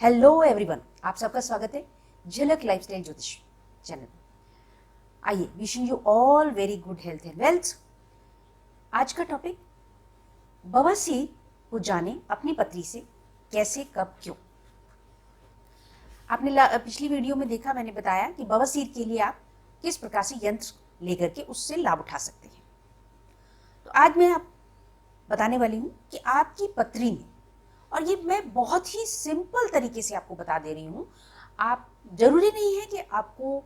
Hello everyone, आप सबका स्वागत है झलक लाइफस्टाइल ज्योतिष चैनल में। आइए, wishing you all very good health and wealth. आज का टॉपिक, बवासीर को जाने अपनी पत्री से कैसे, कब, क्यों। आपने पिछली वीडियो में देखा, मैंने बताया कि बवासीर के लिए आप किस प्रकार से यंत्र लेकर के उससे लाभ उठा सकते हैं। तो आज मैं आप बताने वाली हूँ कि आपकी पत्री में, और ये मैं बहुत ही सिंपल तरीके से आपको बता दे रही हूँ। आप जरूरी नहीं है कि आपको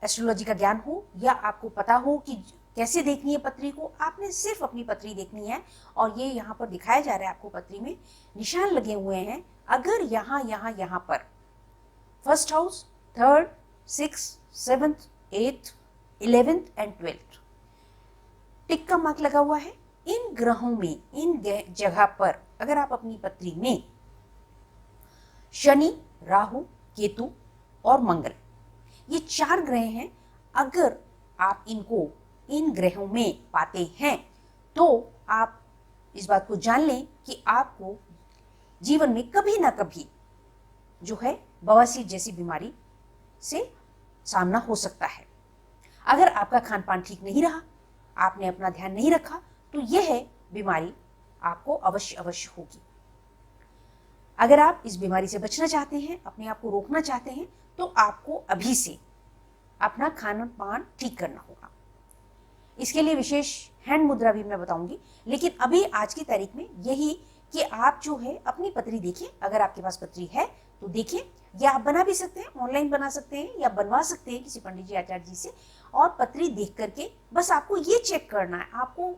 एस्ट्रोलॉजी का ज्ञान हो या आपको पता हो कि कैसे देखनी है पत्री को। आपने सिर्फ अपनी पत्री देखनी है और ये यहाँ पर दिखाया जा रहा है, आपको पत्री में निशान लगे हुए हैं। अगर यहाँ पर फर्स्ट हाउस, थर्ड, 6, 7, 8, 11 एंड 12 टिक का मार्क लगा हुआ है, इन ग्रहों में, इन जगह पर अगर आप अपनी पत्री में शनि, राहु, केतु और मंगल, ये 4 ग्रह हैं, अगर आप इनको इन ग्रहों में पाते हैं तो आप इस बात को जान लें कि आपको जीवन में कभी ना कभी जो है बवासीर जैसी बीमारी से सामना हो सकता है। अगर आपका खान पान ठीक नहीं रहा, आपने अपना ध्यान नहीं रखा, तो यह बीमारी आपको अवश्य होगी। अगर आप इस बीमारी से बचना चाहते हैं, अपने आप को रोकना चाहते हैं, तो आपको अभी से अपना खान पान ठीक करना होगा। इसके लिए विशेष हैंड मुद्रा भी मैं बताऊंगी, लेकिन अभी आज की तारीख में यही कि आप जो है अपनी पत्री देखिए। अगर आपके पास पत्री है तो देखिए, या आप बना भी सकते हैं, ऑनलाइन बना सकते हैं या बनवा सकते हैं किसी पंडित जी, आचार्य जी से। और पत्री देख करके बस आपको ये चेक करना है, आपको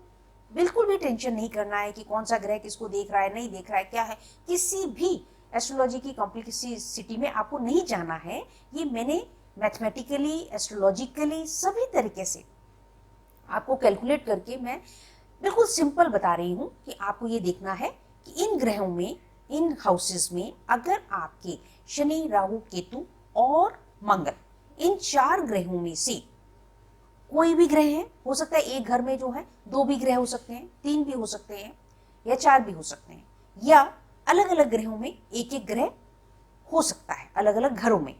बिल्कुल भी टेंशन नहीं करना है कि कौन सा ग्रह किसको देख रहा है, नहीं देख रहा है, क्या है। किसी भी एस्ट्रोलॉजी की कॉम्प्लेक्सिटी में आपको नहीं जाना है। ये मैंने मैथमेटिकली, एस्ट्रोलॉजिकली सभी तरीके से आपको कैलकुलेट करके मैं बिल्कुल सिंपल बता रही हूँ कि आपको ये देखना है कि इन ग्रहों में, इन हाउसेस में, अगर आपके शनि, राहु, केतु और मंगल, इन 4 ग्रहों में से कोई भी ग्रह है, हो सकता है एक घर में जो है 2 भी ग्रह हो सकते हैं, 3 भी हो सकते हैं या 4 भी हो सकते हैं, या अलग अलग ग्रहों में एक एक ग्रह हो सकता है। अलग अलग घरों में,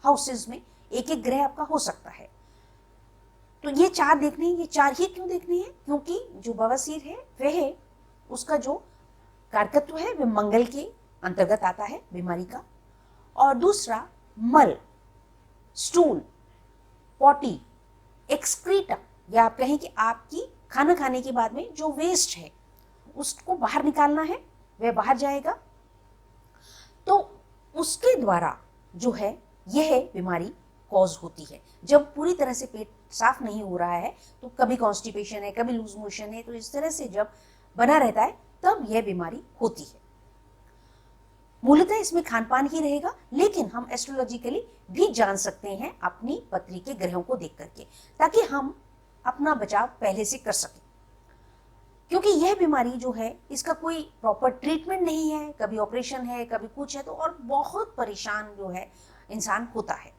हाउसेस में एक एक ग्रह आपका हो सकता है। तो ये 4 देखने हैं। ये 4 ही क्यों देखने हैं? क्योंकि जो बवासीर है वह, उसका जो कारकत्व है वह मंगल के अंतर्गत आता है, बीमारी का। और दूसरा, मल, स्टूल, पॉटी, एक्सक्रीटा, या आप कहें कि आपकी खाना खाने के बाद में जो वेस्ट है उसको बाहर निकालना है, वह बाहर जाएगा। तो उसके द्वारा जो है यह बीमारी कॉज होती है। जब पूरी तरह से पेट साफ नहीं हो रहा है तो कभी कॉन्स्टिपेशन है, कभी लूज मोशन है, तो इस तरह से जब बना रहता है तब यह बीमारी होती है। मूलतः इसमें खान पान ही रहेगा, लेकिन हम एस्ट्रोलॉजिकली भी जान सकते हैं अपनी पत्री के ग्रहों को देख करके, ताकि हम अपना बचाव पहले से कर सकें। क्योंकि यह बीमारी जो है, इसका कोई प्रॉपर ट्रीटमेंट नहीं है, कभी ऑपरेशन है, कभी कुछ है, तो और बहुत परेशान जो है इंसान होता है।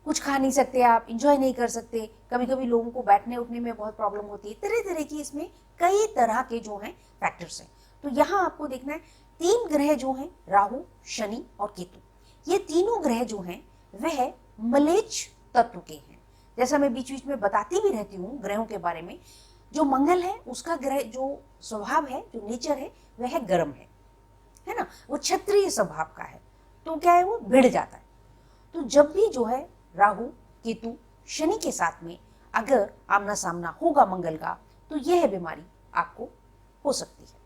कुछ खा नहीं सकते, आप इंजॉय नहीं कर सकते, कभी कभी लोगों को बैठने उठने में बहुत प्रॉब्लम होती है। तरह तरह की इसमें कई तरह के जो हैं फैक्टर्स हैं। तो यहाँ आपको देखना है 3 ग्रह जो हैं, राहु, शनि और केतु, ये तीनों ग्रह जो हैं वह मलेच्छ तत्व के हैं। जैसा मैं बीच बीच में बताती भी रहती हूँ ग्रहों के बारे में। जो मंगल है, उसका ग्रह जो स्वभाव है, जो नेचर है, वह गर्म है ना, वो क्षत्रिय स्वभाव का है। तो क्या है, वो भिड़ जाता है। तो जब भी जो है राहु, केतु, शनि के साथ में अगर आमना सामना होगा मंगल का, तो यह बीमारी आपको हो सकती है।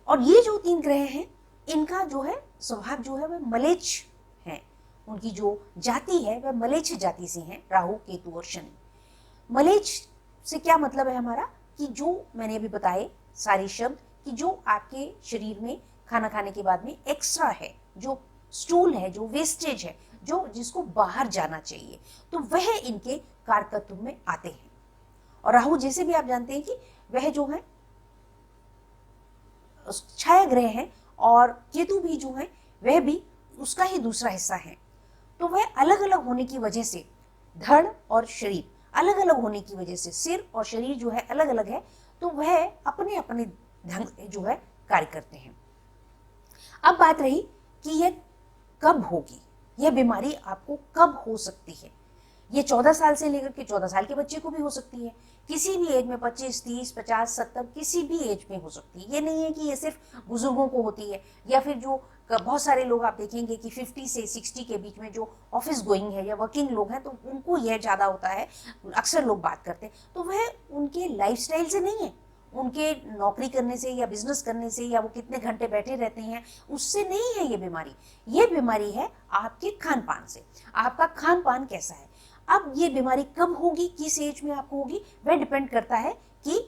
और ये जो 3 ग्रह हैं, इनका जो है स्वभाव जो है वह मलेच्छ है। उनकी जो जाति है वह मलेच्छ जाति से है, राहु, केतु और शनि। मलेच्छ से क्या मतलब है हमारा, कि जो मैंने अभी बताए सारे शब्द, कि जो आपके शरीर में खाना खाने के बाद में एक्स्ट्रा है, जो स्टूल है, जो वेस्टेज है, जो जिसको बाहर जाना चाहिए, तो वह इनके कारकत्व में आते हैं। और राहु जैसे भी आप जानते हैं कि वह जो है छाया ग्रह है, और केतु भी जो है वह भी उसका ही दूसरा हिस्सा है। तो वह अलग अलग होने की वजह से, धड़ और शरीर अलग अलग होने की वजह से, सिर और शरीर जो है अलग अलग है, तो वह अपने अपने ढंग जो है कार्य करते हैं। अब बात रही कि यह कब होगी, यह बीमारी आपको कब हो सकती है। ये 14 साल से लेकर के 14 साल के बच्चे को भी हो सकती है, किसी भी एज में 25, 30, 50, 70 किसी भी एज में हो सकती है। ये नहीं है कि ये सिर्फ बुजुर्गों को होती है, या फिर जो बहुत सारे लोग आप देखेंगे कि 50 से 60 के बीच में जो ऑफिस गोइंग है या वर्किंग लोग हैं, तो उनको यह ज़्यादा होता है, अक्सर लोग बात करते हैं। तो वह उनके लाइफस्टाइल से नहीं है, उनके नौकरी करने से या बिजनेस करने से, या वो कितने घंटे बैठे रहते हैं, उससे नहीं है ये बीमारी। ये बीमारी है आपके खान पान से। आपका खान पान कैसा है। अब ये बीमारी कब होगी, किस एज में आपको होगी, वह डिपेंड करता है कि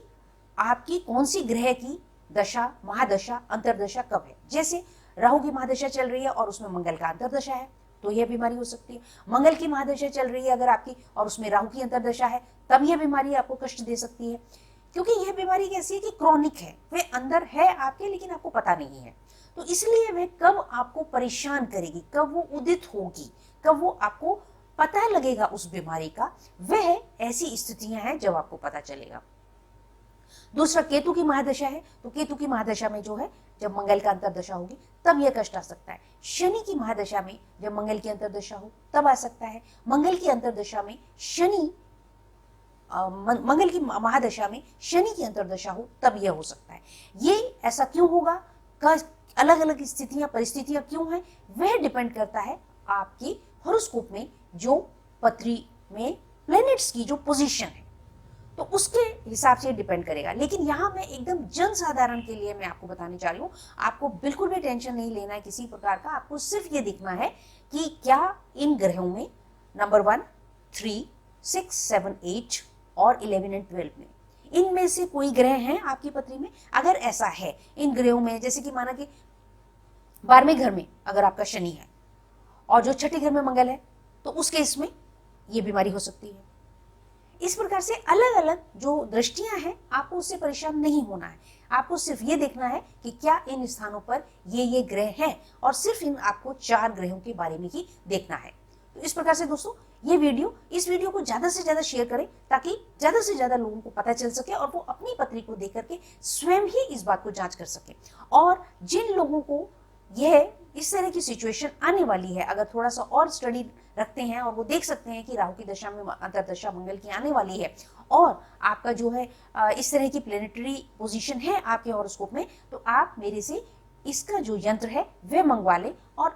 आपकी कौन सी ग्रह की दशा, महादशा, अंतरदशा कब है। जैसे राहु की महादशा चल रही है और उसमें मंगल का अंतरदशा है, तो यह बीमारी हो सकती है। मंगल की महादशा चल रही है अगर आपकी और उसमें राहु की अंतरदशा है, तब यह बीमारी आपको कष्ट दे सकती है। क्योंकि यह बीमारी कैसी है कि क्रॉनिक है, वह अंदर है आपके, लेकिन आपको पता नहीं है। तो इसलिए वह कब आपको परेशान करेगी, कब वो उदित होगी, कब वो आपको पता लगेगा उस बीमारी का, वह ऐसी स्थितियां हैं जब आपको पता चलेगा। दूसरा, केतु की महादशा है, तो केतु की महादशा में जो है, जब मंगल का अंतरदशा होगी तब यह कष्ट आ सकता है। शनि की महादशा में जब मंगल की अंतरदशा हो तब आ सकता है। मंगल की अंतरदशा में शनि, मंगल की महादशा में शनि की अंतरदशा हो तब यह हो सकता है। ये ऐसा क्यों होगा, अलग अलग स्थितियां, परिस्थितियां क्यों हैं, वह डिपेंड करता है आपकी हॉरोस्कोप में जो पृथ्वी में प्लैनेट्स की जो पोजीशन है, तो उसके हिसाब से डिपेंड करेगा। लेकिन यहाँ मैं एकदम जनसाधारण के लिए मैं आपको बताने जा रही हूँ, आपको बिल्कुल भी टेंशन नहीं लेना है किसी प्रकार का। आपको सिर्फ ये देखना है कि क्या इन ग्रहों में नंबर 1, 3, 6, 7, 8 और 11 एंड 12 में इनमें से कोई ग्रह हैं आपकी पृथ्वी में। अगर ऐसा है इन ग्रहों में, जैसे कि माना कि 12वें घर में अगर आपका शनि है और जो छठे घर में मंगल है, तो उस केस में ये बीमारी हो सकती है। इस प्रकार से अलग अलग जो दृष्टियां हैं, आपको उससे परेशान नहीं होना है। आपको सिर्फ ये देखना है कि क्या इन स्थानों पर ये ग्रह हैं, और सिर्फ इन आपको 4 ग्रहों के बारे में ही देखना है। तो इस प्रकार से दोस्तों, इस वीडियो को ज्यादा से ज्यादा शेयर करें, ताकि ज्यादा से ज्यादा लोगों को पता चल सके और वो अपनी पत्री को देख करके स्वयं ही इस बात को जांच कर सके। और जिन लोगों को यह इस तरह की सिचुएशन आने वाली है, अगर थोड़ा सा और स्टडी रखते हैं और वो देख सकते हैं कि राहु की दशा में अंतरदशा मंगल की आने वाली है, और आपका जो है इस तरह की प्लेनेटरी पोजीशन है आपके हॉरोस्कोप में, तो आप मेरे से इसका जो यंत्र है वह मंगवा लें। और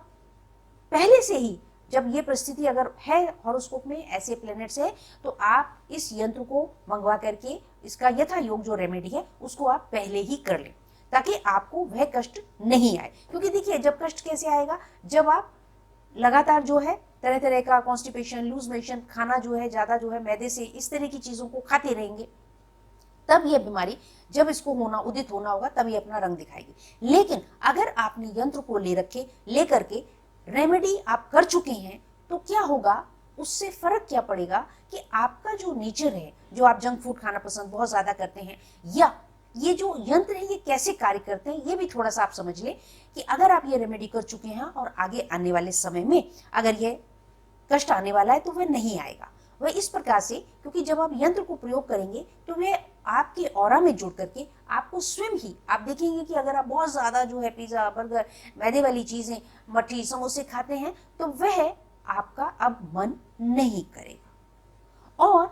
पहले से ही जब ये परिस्थिति अगर है हॉरोस्कोप में, ऐसे प्लैनेट्स है, तो आप इस यंत्र को मंगवा करके इसका यथा योग जो रेमेडी है उसको आप पहले ही कर लें, ताकि आपको वह कष्ट नहीं आए। क्योंकि देखिए, जब कष्ट कैसे आएगा, जब आप लगातार जो है तरह तरह का कॉन्स्टिपेशन, लूज मोशन, खाना जो है ज्यादा जो है मैदे से, इस तरह की चीजों को खाते रहेंगे, तब यह बीमारी जब इसको उदित होना होगा तब ये अपना रंग दिखाएगी। लेकिन अगर आपने यंत्र को लेकर के रेमेडी आप कर चुके हैं, तो क्या होगा, उससे फर्क क्या पड़ेगा कि आपका जो नेचर है, जो आप जंक फूड खाना पसंद बहुत ज्यादा करते हैं, या ये जो यंत्र है ये कैसे कार्य करते हैं, ये भी थोड़ा सा आप समझ लें कि अगर आप ये रेमेडी कर चुके हैं और आगे आने वाले समय में अगर ये कष्ट आने वाला है तो वह नहीं आएगा। वह इस प्रकार से, क्योंकि जब आप यंत्र को प्रयोग करेंगे तो वह आपके ऑरा में जुड़ करके आपको स्वयं ही, आप देखेंगे कि अगर आप बहुत ज्यादा जो है पिज्जा, बर्गर, मैदे वाली चीजें, मठी, समोसे खाते हैं, तो वह आपका अब मन नहीं करेगा। और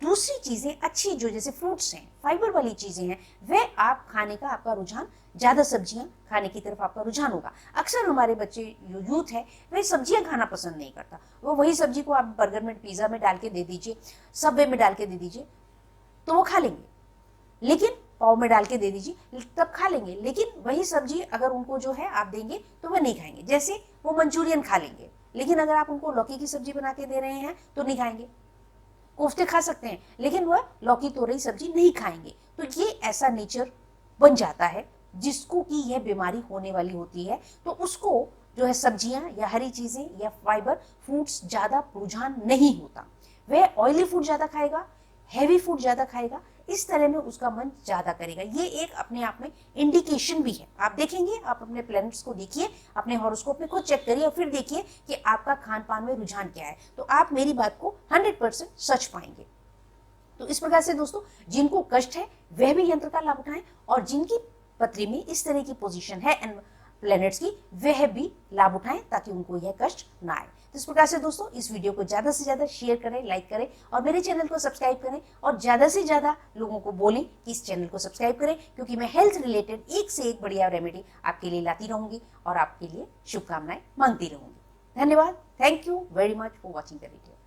दूसरी चीजें अच्छी, जो जैसे फ्रूट्स हैं, फाइबर वाली चीजें हैं, वह आप खाने का, आपका रुझान ज्यादा सब्जियां खाने की तरफ आपका रुझान होगा। अक्सर हमारे बच्चे, जो यूथ है, वह सब्जियां खाना पसंद नहीं करता। वो वही सब्जी को आप बर्गर में, पिज्जा में डाल के दे दीजिए, सबवे में डाल के दे दीजिए, तो वो खा लेंगे। लेकिन पाव में डाल के दे दीजिए, तब खा लेंगे। लेकिन वही सब्जी अगर उनको जो है आप देंगे तो वह नहीं खाएंगे। जैसे वो मंचूरियन खा लेंगे, लेकिन अगर आप उनको लौकी की सब्जी बना के दे रहे हैं तो नहीं खाएंगे। कोफ्ते खा सकते हैं, लेकिन वह लौकी तोरई सब्जी नहीं खाएंगे। तो ये ऐसा नेचर बन जाता है जिसको कि यह बीमारी होने वाली होती है। तो उसको जो है सब्जियां या हरी चीजें या फाइबर फ्रूट्स ज्यादा रुझान नहीं होता। वह ऑयली फूड ज्यादा खाएगा, हैवी फूड ज्यादा खाएगा, इस तरह में उसका मन ज्यादा करेगा। ये एक अपने आप में इंडिकेशन भी है। आप देखेंगे, आप अपने प्लैनेट्स को देखिए, अपने हॉरोस्कोप में खुद चेक करिए और फिर देखिए कि आपका खान पान में रुझान क्या है, तो आप मेरी बात को 100% सच पाएंगे। तो इस प्रकार से दोस्तों, जिनको कष्ट है वह भी यंत्र का लाभ उठाएं, और जिनकी पत्री में इस तरह की पोजीशन है प्लैनेट्स की वह भी लाभ उठाएं ताकि उनको यह कष्ट ना आए। तो इस प्रकार से दोस्तों इस वीडियो को ज्यादा से ज्यादा शेयर करें, लाइक करें और मेरे चैनल को सब्सक्राइब करें और ज्यादा से ज्यादा लोगों को बोलें कि इस चैनल को सब्सक्राइब करें, क्योंकि मैं हेल्थ रिलेटेड एक से एक बढ़िया रेमेडी आपके लिए लाती रहूंगी और आपके लिए शुभकामनाएं मांगती रहूंगी। धन्यवाद। Thank you very much for watching the video.